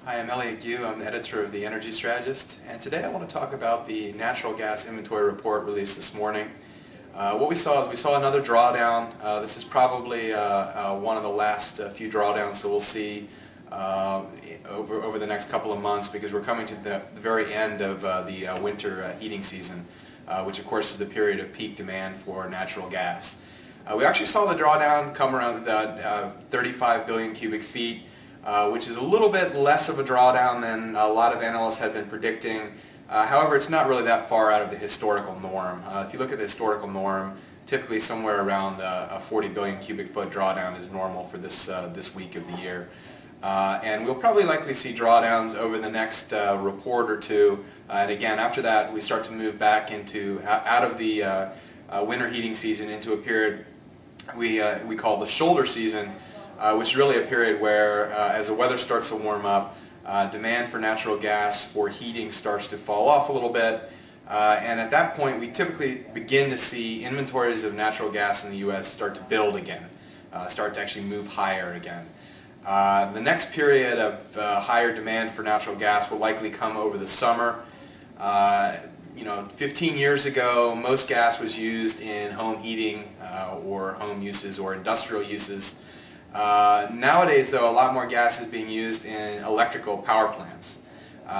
Hi, I'm Elliott Gue. I'm the editor of the Energy Strategist, and today I want to talk about the natural gas inventory report released this morning. What we saw is another drawdown. This is probably one of the last few drawdowns that we'll see over the next couple of months, because we're coming to the very end of the winter heating season, which of course is the period of peak demand for natural gas. We actually saw the drawdown come around 35 billion cubic feet. Which is a little bit less of a drawdown than a lot of analysts had been predicting. However, it's not really that far out of the historical norm. If you look at the historical norm, typically somewhere around a 40 billion cubic foot drawdown is normal for this week of the year. And we'll probably likely see drawdowns over the next report or two. And again, after that, we start to move back out of the winter heating season into a period we call the shoulder season, which is really a period where, as the weather starts to warm up, demand for natural gas for heating starts to fall off a little bit. And at that point, we typically begin to see inventories of natural gas in the U.S. start to build again, start to actually move higher again. The next period of higher demand for natural gas will likely come over the summer. 15 years ago, most gas was used in home heating or home uses or industrial uses. Nowadays, though, a lot more gas is being used in electrical power plants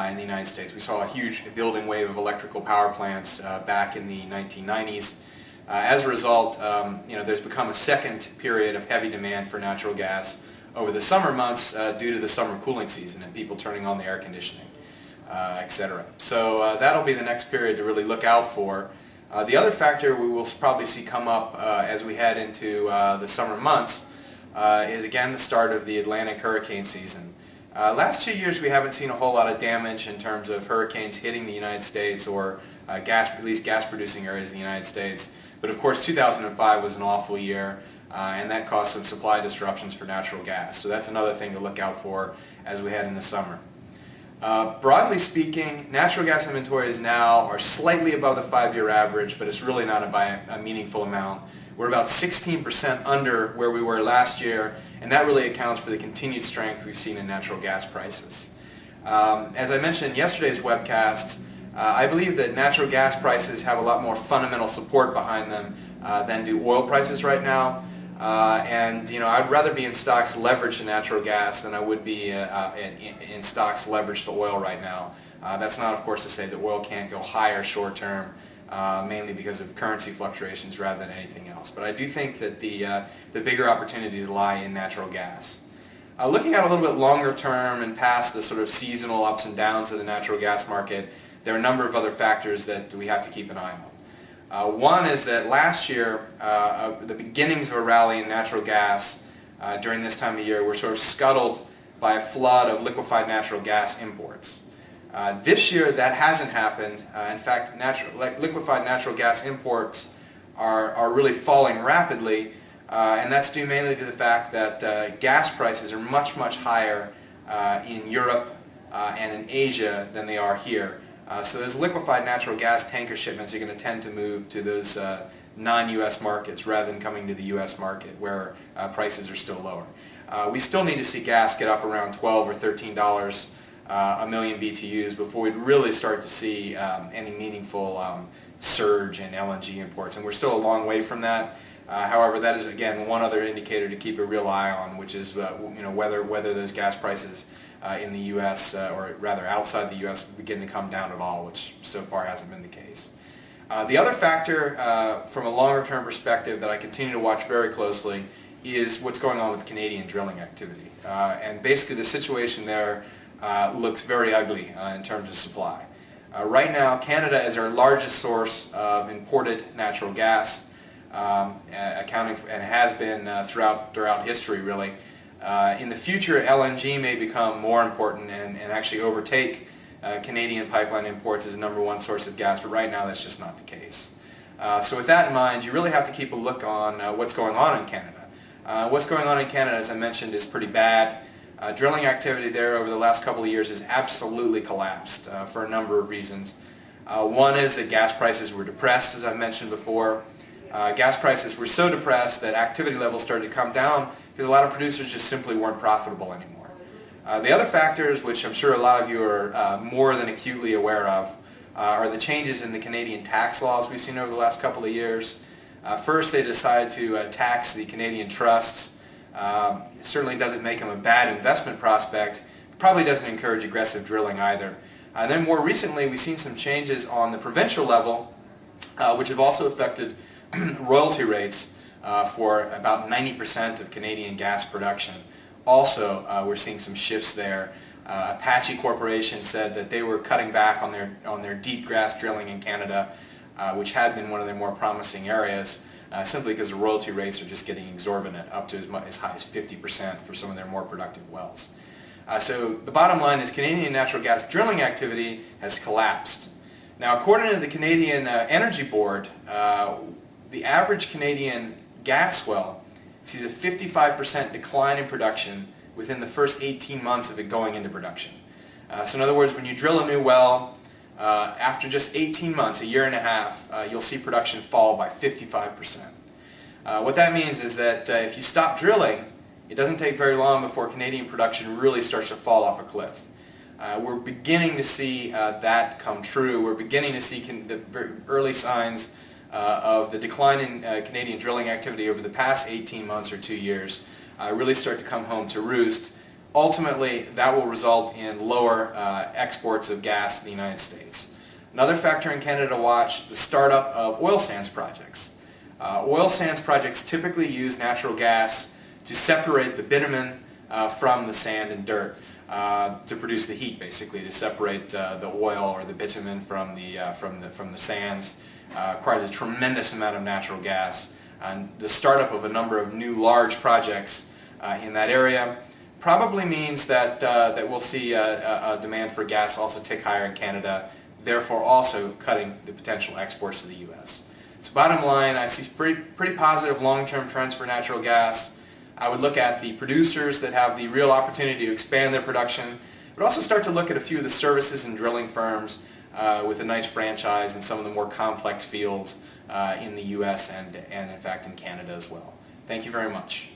in the United States. We saw a huge building wave of electrical power plants back in the 1990s. As a result, there's become a second period of heavy demand for natural gas over the summer months due to the summer cooling season and people turning on the air conditioning, etc. So that'll be the next period to really look out for. The other factor we will probably see come up as we head into the summer months is again the start of the Atlantic hurricane season. Last 2 years we haven't seen a whole lot of damage in terms of hurricanes hitting the United States or at least gas producing areas in the United States. But of course 2005 was an awful year and that caused some supply disruptions for natural gas. So that's another thing to look out for as we head into summer. Broadly speaking, natural gas inventories now are slightly above the 5-year average, but it's really not by a meaningful amount. We're about 16% under where we were last year, and that really accounts for the continued strength we've seen in natural gas prices. As I mentioned in yesterday's webcast, I believe that natural gas prices have a lot more fundamental support behind them than do oil prices right now. I'd rather be in stocks leveraged to natural gas than I would be in stocks leveraged to oil right now. That's not, of course, to say that oil can't go higher short term, mainly because of currency fluctuations rather than anything else. But I do think that the bigger opportunities lie in natural gas. Looking at a little bit longer term and past the sort of seasonal ups and downs of the natural gas market, there are a number of other factors that we have to keep an eye on. One is that last year, the beginnings of a rally in natural gas during this time of year were sort of scuttled by a flood of liquefied natural gas imports. This year that hasn't happened. In fact, liquefied natural gas imports are really falling rapidly, and that's due mainly to the fact that gas prices are much, much higher in Europe and in Asia than they are here. So those liquefied natural gas tanker shipments are going to tend to move to those non-U.S. markets rather than coming to the U.S. market where prices are still lower. We still need to see gas get up around $12 or $13 a million BTUs before we'd really start to see any meaningful surge in LNG imports, and we're still a long way from that. However, that is again one other indicator to keep a real eye on, which is whether those gas prices in the U.S. Or rather outside the U.S. begin to come down at all, which so far hasn't been the case. The other factor from a longer term perspective that I continue to watch very closely is what's going on with Canadian drilling activity. And basically the situation there looks very ugly in terms of supply. Right now, Canada is our largest source of imported natural gas, accounting for, and has been throughout history, really. In the future, LNG may become more important and actually overtake Canadian pipeline imports as number one source of gas, but right now that's just not the case. So with that in mind, you really have to keep a look on what's going on in Canada. What's going on in Canada, as I mentioned, is pretty bad. Drilling activity there over the last couple of years has absolutely collapsed for a number of reasons. One is that gas prices were depressed, as I mentioned before. Gas prices were so depressed that activity levels started to come down because a lot of producers just simply weren't profitable anymore. The other factors, which I'm sure a lot of you are more than acutely aware of, are the changes in the Canadian tax laws we've seen over the last couple of years. First, they decided to tax the Canadian trusts. It certainly doesn't make them a bad investment prospect. It probably doesn't encourage aggressive drilling either. Then more recently, we've seen some changes on the provincial level, which have also affected royalty rates for about 90% of Canadian gas production. Also, we're seeing some shifts there. Apache Corporation said that they were cutting back on their deep gas drilling in Canada, which had been one of their more promising areas, simply because the royalty rates are just getting exorbitant, up to as high as 50% for some of their more productive wells. So the bottom line is Canadian natural gas drilling activity has collapsed. Now, according to the Canadian Energy Board, the average Canadian gas well sees a 55% decline in production within the first 18 months of it going into production. So in other words, when you drill a new well, after just 18 months, a year and a half, you'll see production fall by 55%. What that means is that if you stop drilling, it doesn't take very long before Canadian production really starts to fall off a cliff. We're beginning to see that come true. We're beginning to see the early signs of the decline in Canadian drilling activity over the past 18 months or 2 years really start to come home to roost. Ultimately, that will result in lower exports of gas to the United States. Another factor in Canada to watch, the startup of oil sands projects. Oil sands projects typically use natural gas to separate the bitumen from the sand and dirt to produce the heat, basically, to separate the oil or the bitumen from the sands. Requires a tremendous amount of natural gas. And the startup of a number of new large projects in that area probably means that we'll see a demand for gas also tick higher in Canada, therefore also cutting the potential exports to the U.S. So bottom line, I see pretty positive long-term trends for natural gas. I would look at the producers that have the real opportunity to expand their production, but also start to look at a few of the services and drilling firms with a nice franchise in some of the more complex fields in the U.S. and in fact in Canada as well. Thank you very much.